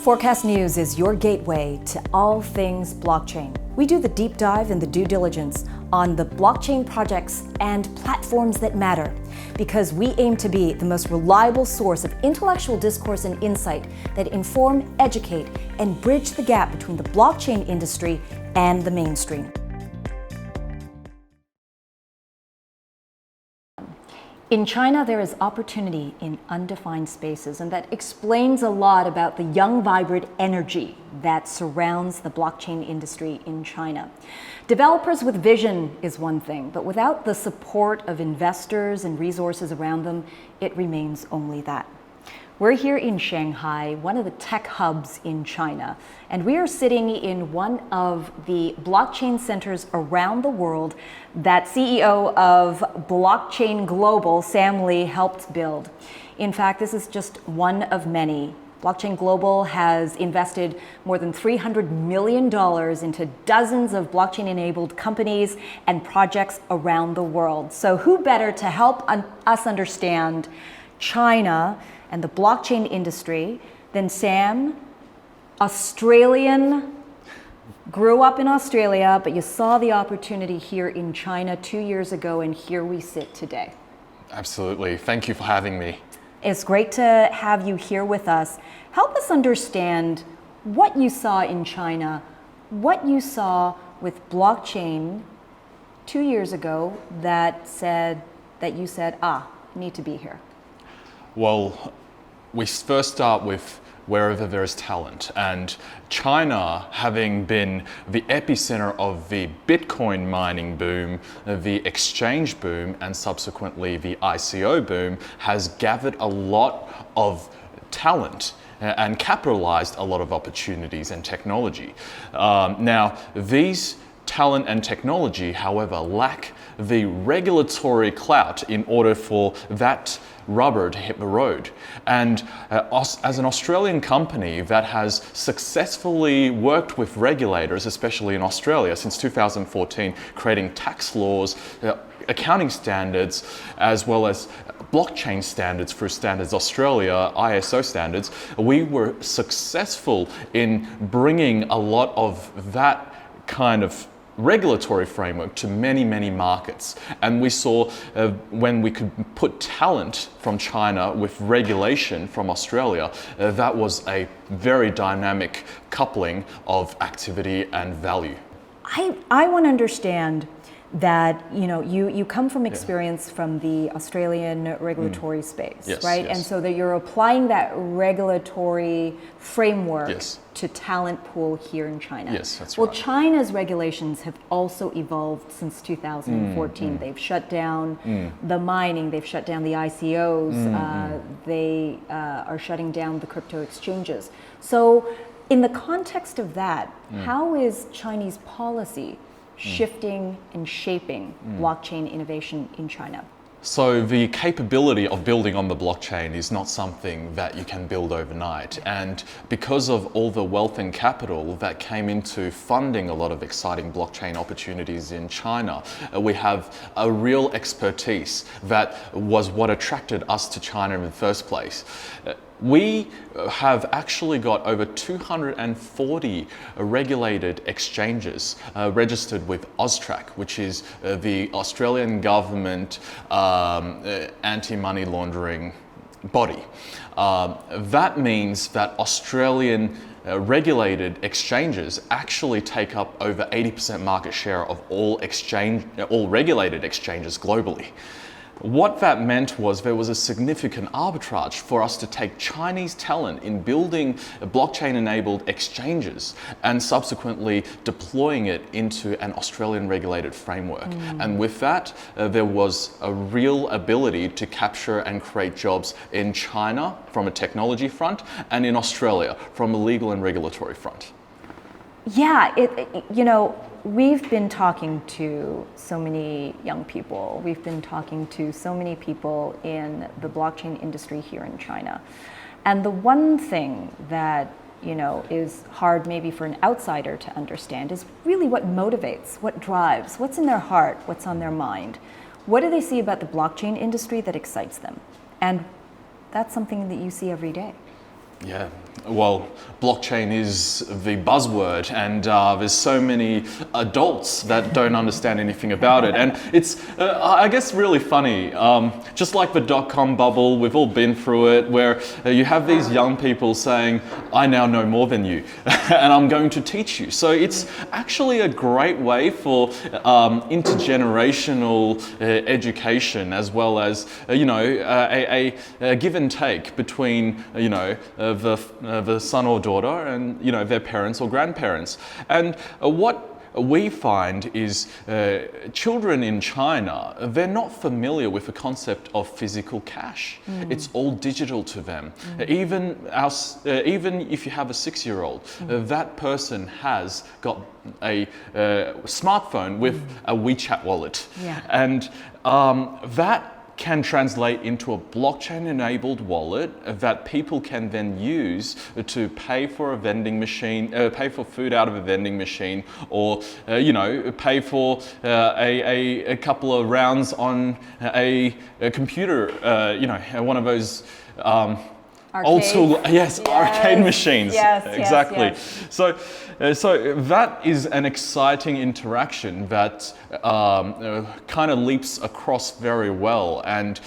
Forkast News is your gateway to all things blockchain. We do the deep dive and the due diligence on the blockchain projects and platforms that matter, because we aim to be the most reliable source of intellectual discourse and insight that inform, educate, and bridge the gap between the blockchain industry and the mainstream. In China, there is opportunity in undefined spaces, and that explains a lot about the young, vibrant energy that surrounds the blockchain industry in China. Developers with vision is one thing, but without the support of investors and resources around them, it remains only that. We're here in Shanghai, one of the tech hubs in China, and we are sitting in one of the blockchain centers around the world that CEO of Blockchain Global, Sam Li, helped build. In fact, this is just one of many. Blockchain Global has invested more than $300 million into dozens of blockchain-enabled companies and projects around the world. So who better to help us understand China and the blockchain industry than Sam, Australian, grew up in Australia, but you saw the opportunity here in China 2 years ago, and here we sit today. Absolutely. Thank you for having me. It's great to have you here with us. Help us understand what you saw in China, what you saw with blockchain 2 years ago that you said, need to be here. Well, we first start with wherever there is talent, and China, having been the epicenter of the Bitcoin mining boom, the exchange boom, and subsequently the ICO boom, has gathered a lot of talent and capitalized a lot of opportunities and technology. Now, these talent and technology, however, lack the regulatory clout in order for that rubber to hit the road. And as an Australian company that has successfully worked with regulators, especially in Australia since 2014, creating tax laws, accounting standards, as well as blockchain standards through Standards Australia, ISO standards, we were successful in bringing a lot of that kind of regulatory framework to many, many markets. And we saw when we could put talent from China with regulation from Australia, that was a very dynamic coupling of activity and value. I want to understand that you come from experience from the Australian regulatory space, yes, right? Yes. And so that you're applying that regulatory framework to talent pool here in China. Yes, that's well, right. China's regulations have also evolved since 2014. They've shut down the mining, they've shut down the ICOs, they are shutting down the crypto exchanges. So in the context of that, how is Chinese policy shifting and shaping blockchain innovation in China? So the capability of building on the blockchain is not something that you can build overnight. And because of all the wealth and capital that came into funding a lot of exciting blockchain opportunities in China, we have a real expertise that was what attracted us to China in the first place. We have actually got over 240 regulated exchanges registered with AUSTRAC, which is the Australian government anti-money laundering body. That means that Australian regulated exchanges actually take up over 80% market share of all regulated exchanges globally. What that meant was there was a significant arbitrage for us to take Chinese talent in building blockchain-enabled exchanges and subsequently deploying it into an Australian regulated framework. And with that, there was a real ability to capture and create jobs in China from a technology front and in Australia from a legal and regulatory front. Yeah, we've been talking to so many young people. We've been talking to so many people in the blockchain industry here in China. And the one thing that, is hard maybe for an outsider to understand is really what motivates, what drives, what's in their heart, what's on their mind. What do they see about the blockchain industry that excites them? And that's something that you see every day. Yeah, well, blockchain is the buzzword, and there's so many adults that don't understand anything about it. And it's, I guess, really funny. Just like the dot-com bubble, we've all been through it, where you have these young people saying, I now know more than you, and I'm going to teach you. So it's actually a great way for intergenerational education, as well as, a give and take between, the son or daughter and their parents or grandparents. And what we find is children in China, they're not familiar with the concept of physical cash. It's all digital to them. Even if you have a 6-year-old, that person has got a smartphone with a WeChat wallet. Yeah. And that can translate into a blockchain-enabled wallet that people can then use to pay for a vending machine, pay for food out of a vending machine, or pay for a couple of rounds on a computer, one of those. Old school, yes, arcade machines. Yes, exactly. yes. So that is an exciting interaction that kind of leaps across very well. And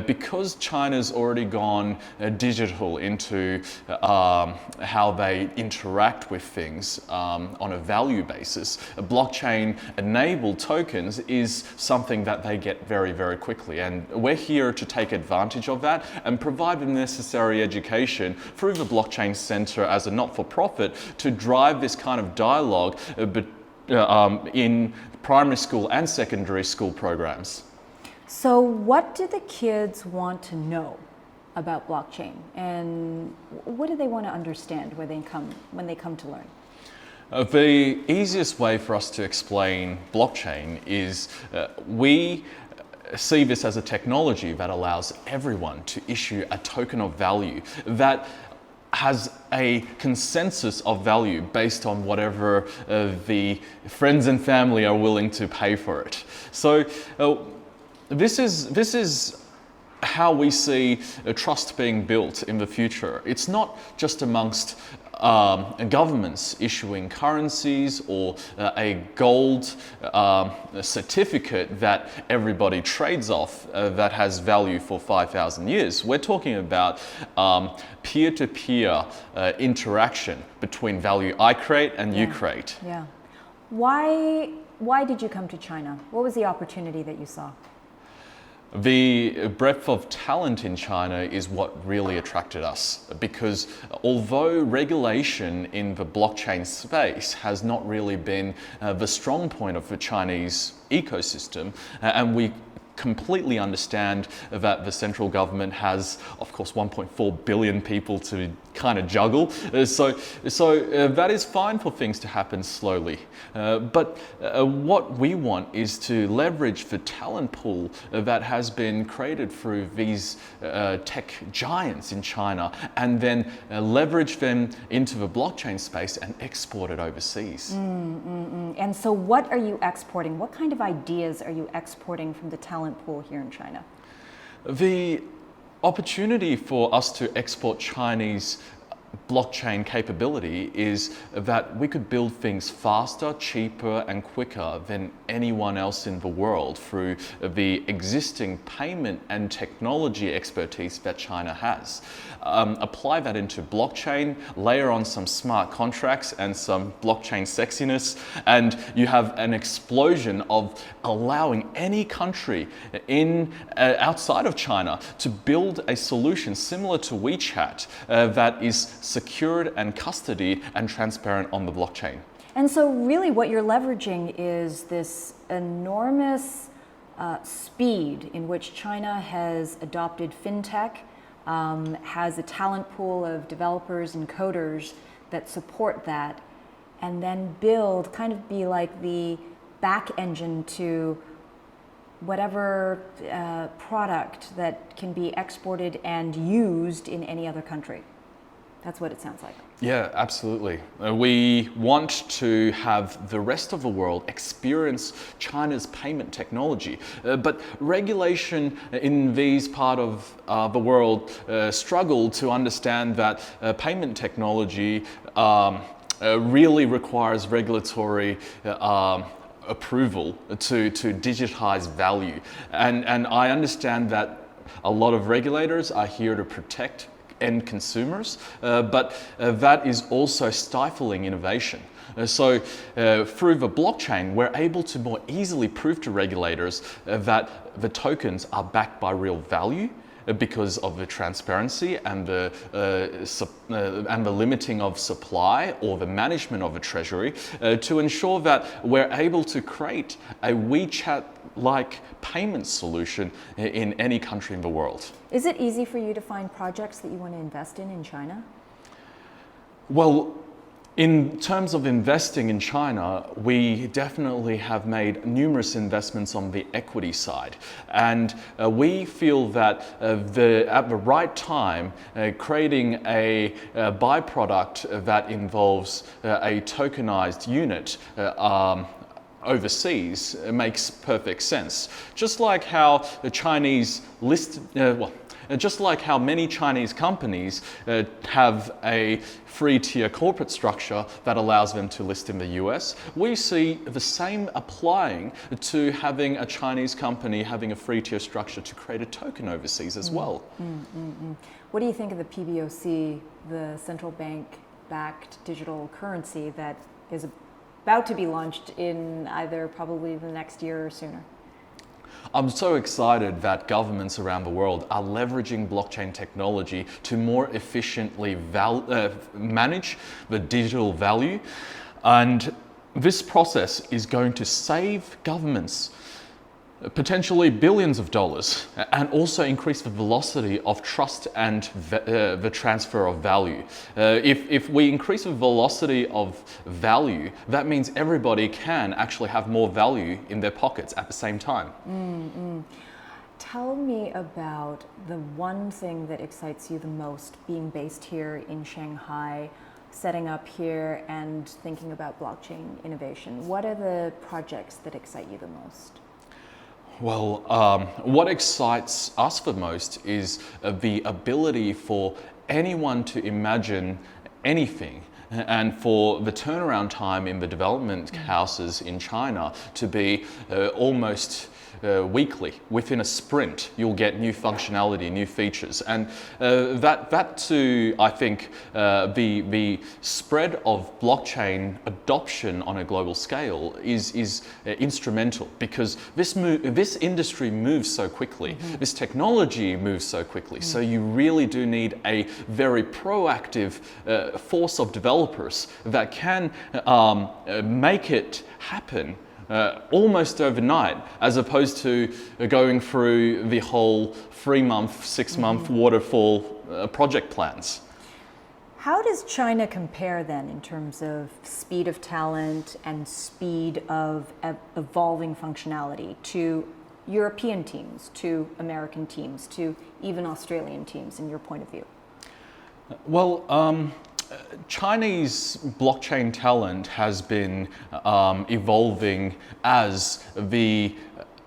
because China's already gone digital into how they interact with things on a value basis, blockchain-enabled tokens is something that they get very, very quickly. And we're here to take advantage of that and provide the necessary education through the Blockchain Center as a not-for-profit to drive this kind of dialogue in primary school and secondary school programs. So what do the kids want to know about blockchain, and what do they want to understand when they come to learn? The easiest way for us to explain blockchain is we see this as a technology that allows everyone to issue a token of value that has a consensus of value based on whatever the friends and family are willing to pay for it. So this is how we see trust being built in the future. It's not just amongst governments issuing currencies or a gold certificate that everybody trades off that has value for 5,000 years. We're talking about peer-to-peer interaction between value I create and you create. Yeah. Why did you come to China? What was the opportunity that you saw? The breadth of talent in China is what really attracted us, because although regulation in the blockchain space has not really been the strong point of the Chinese ecosystem, and we completely understand that the central government has, of course, 1.4 billion people to kind of juggle. So that is fine for things to happen slowly. But what we want is to leverage the talent pool that has been created through these tech giants in China, and then leverage them into the blockchain space and export it overseas. And so what are you exporting? What kind of ideas are you exporting from the talent pool here in China? The opportunity for us to export Chinese blockchain capability is that we could build things faster, cheaper, and quicker than anyone else in the world through the existing payment and technology expertise that China has. Apply that into blockchain, layer on some smart contracts and some blockchain sexiness, and you have an explosion of allowing any country outside of China to build a solution similar to WeChat that is secured and custodied and transparent on the blockchain. And so really what you're leveraging is this enormous speed in which China has adopted fintech, has a talent pool of developers and coders that support that, and then be like the back engine to whatever product that can be exported and used in any other country. That's what it sounds like. Yeah, absolutely. We want to have the rest of the world experience China's payment technology, but regulation in these part of the world struggle to understand that payment technology really requires regulatory approval to digitize value. And I understand that a lot of regulators are here to protect end consumers, but that is also stifling innovation. So through the blockchain, we're able to more easily prove to regulators that the tokens are backed by real value because of the transparency and the limiting of supply or the management of the treasury to ensure that we're able to create a WeChat-like payment solution in any country in the world. Is it easy for you to find projects that you want to invest in China? Well, in terms of investing in China, we definitely have made numerous investments on the equity side. And we feel that at the right time, creating a byproduct that involves a tokenized unit overseas makes perfect sense. Just like how the Chinese just like how many Chinese companies have a free-tier corporate structure that allows them to list in the US, we see the same applying to having a Chinese company having a free-tier structure to create a token overseas as well. What do you think of the PBOC, the central bank-backed digital currency that is about to be launched in either probably the next year or sooner? I'm so excited that governments around the world are leveraging blockchain technology to more efficiently manage the digital value. And this process is going to save governments potentially billions of dollars and also increase the velocity of trust and the transfer of value. If we increase the velocity of value, that means everybody can actually have more value in their pockets at the same time. Tell me about the one thing that excites you the most being based here in Shanghai, setting up here and thinking about blockchain innovation. What are the projects that excite you the most? Well, what excites us the most is the ability for anyone to imagine anything and for the turnaround time in the development houses in China to be almost weekly. Within a sprint, you'll get new functionality, new features. And that too, I think, the spread of blockchain adoption on a global scale is instrumental because this industry moves so quickly. This technology moves so quickly. So you really do need a very proactive force of developers that can make it happen almost overnight, as opposed to going through the whole 3-month, 6-month waterfall project plans. How does China compare then in terms of speed of talent and speed of evolving functionality to European teams, to American teams, to even Australian teams, in your point of view? Well, Chinese blockchain talent has been evolving as the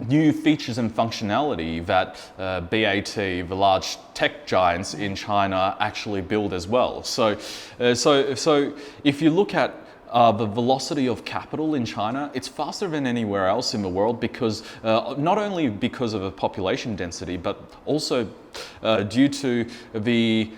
new features and functionality that BAT, the large tech giants in China, actually build as well. So if you look at the velocity of capital in China, it's faster than anywhere else in the world because not only because of the population density, but also due to the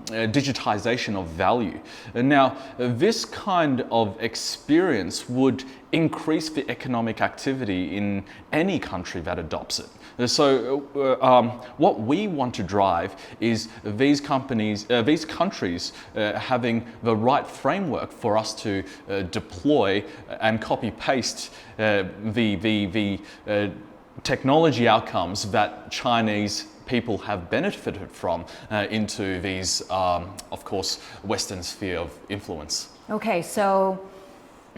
digitization of value. And now, this kind of experience would increase the economic activity in any country that adopts it. So what we want to drive is these countries having the right framework for us to deploy and copy paste the technology outcomes that Chinese people have benefited from into these, of course, Western sphere of influence. Okay, so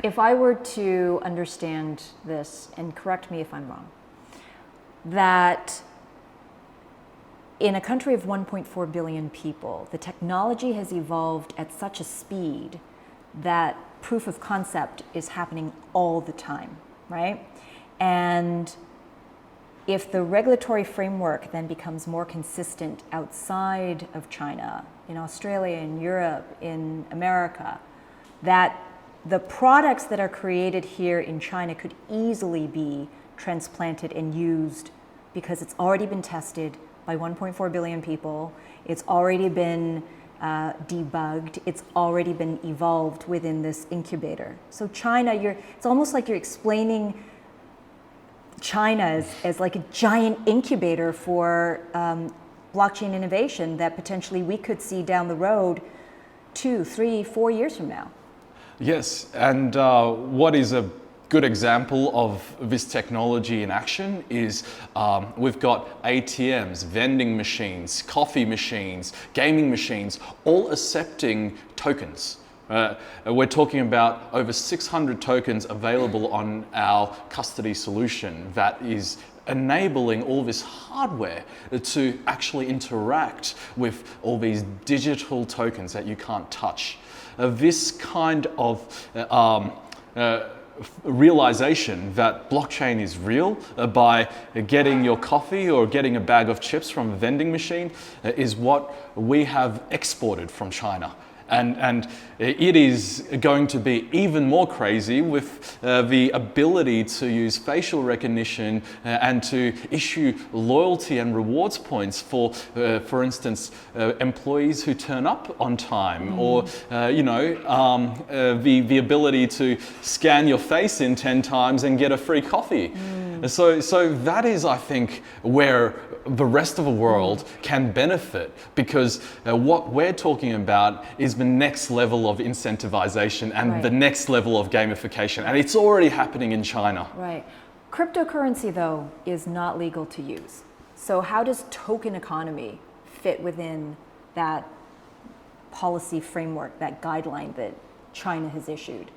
if I were to understand this, and correct me if I'm wrong, that in a country of 1.4 billion people, the technology has evolved at such a speed that proof of concept is happening all the time, right? And if the regulatory framework then becomes more consistent outside of China, in Australia, in Europe, in America, that the products that are created here in China could easily be transplanted and used because it's already been tested by 1.4 billion people, it's already been debugged, it's already been evolved within this incubator. So China, it's almost like you're explaining China as like a giant incubator for blockchain innovation that potentially we could see down the road 2, 3, 4 years from now. Yes, and what is a good example of this technology in action is we've got ATMs, vending machines, coffee machines, gaming machines, all accepting tokens. We're talking about over 600 tokens available on our custody solution that is enabling all this hardware to actually interact with all these digital tokens that you can't touch. This kind of realization that blockchain is real by getting your coffee or getting a bag of chips from a vending machine is what we have exported from China. And it is going to be even more crazy with the ability to use facial recognition and to issue loyalty and rewards points for instance, employees who turn up on time, or the ability to scan your face in 10 times and get a free coffee. So that is, I think, where the rest of the world can benefit, because what we're talking about is the next level of incentivization and the next level of gamification, and it's already happening in China. Right. Cryptocurrency, though, is not legal to use. So how does token economy fit within that policy framework, that guideline that China has issued?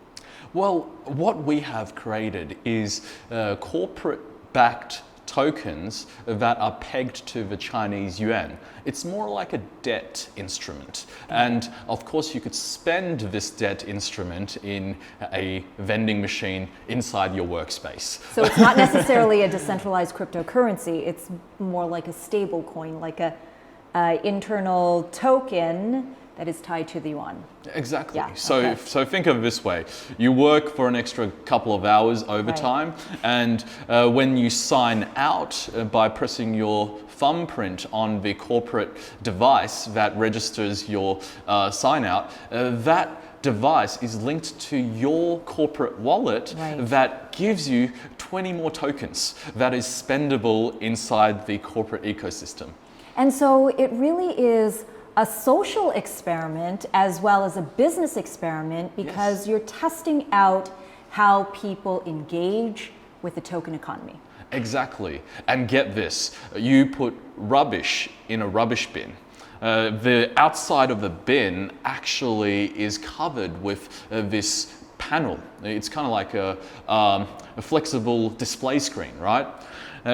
Well, what we have created is corporate-backed tokens that are pegged to the Chinese yuan. It's more like a debt instrument. And of course, you could spend this debt instrument in a vending machine inside your workspace. So it's not necessarily a decentralized cryptocurrency. It's more like a stable coin, like a internal token that is tied to the yuan. Exactly. Yeah, so think of it this way. You work for an extra couple of hours overtime, and when you sign out by pressing your thumbprint on the corporate device that registers your sign out, that device is linked to your corporate wallet that gives you 20 more tokens that is spendable inside the corporate ecosystem. And so it really is a social experiment as well as a business experiment, because you're testing out how people engage with the token economy. Exactly. And get this, you put rubbish in a rubbish bin. The outside of the bin actually is covered with this panel. It's kind of like a flexible display screen, right?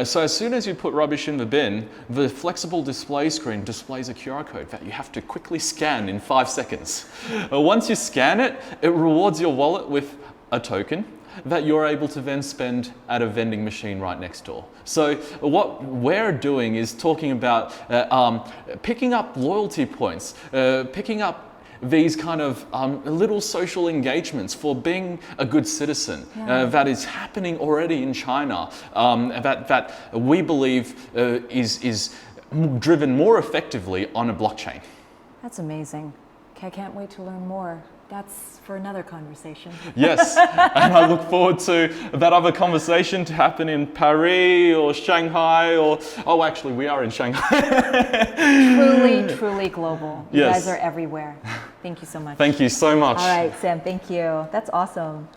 So as soon as you put rubbish in the bin, the flexible display screen displays a QR code that you have to quickly scan in 5 seconds. Once you scan it, it rewards your wallet with a token that you're able to then spend at a vending machine right next door. So what we're doing is talking about picking up loyalty points, picking up these kind of little social engagements for being a good citizen that is happening already in China, that we believe is driven more effectively on a blockchain. That's amazing. Okay, I can't wait to learn more. That's for another conversation. Yes, and I look forward to that other conversation to happen in Paris or Shanghai or, oh, actually we are in Shanghai. Truly global. You guys are everywhere. Thank you so much. Thank you so much. All right, Sam, thank you. That's awesome.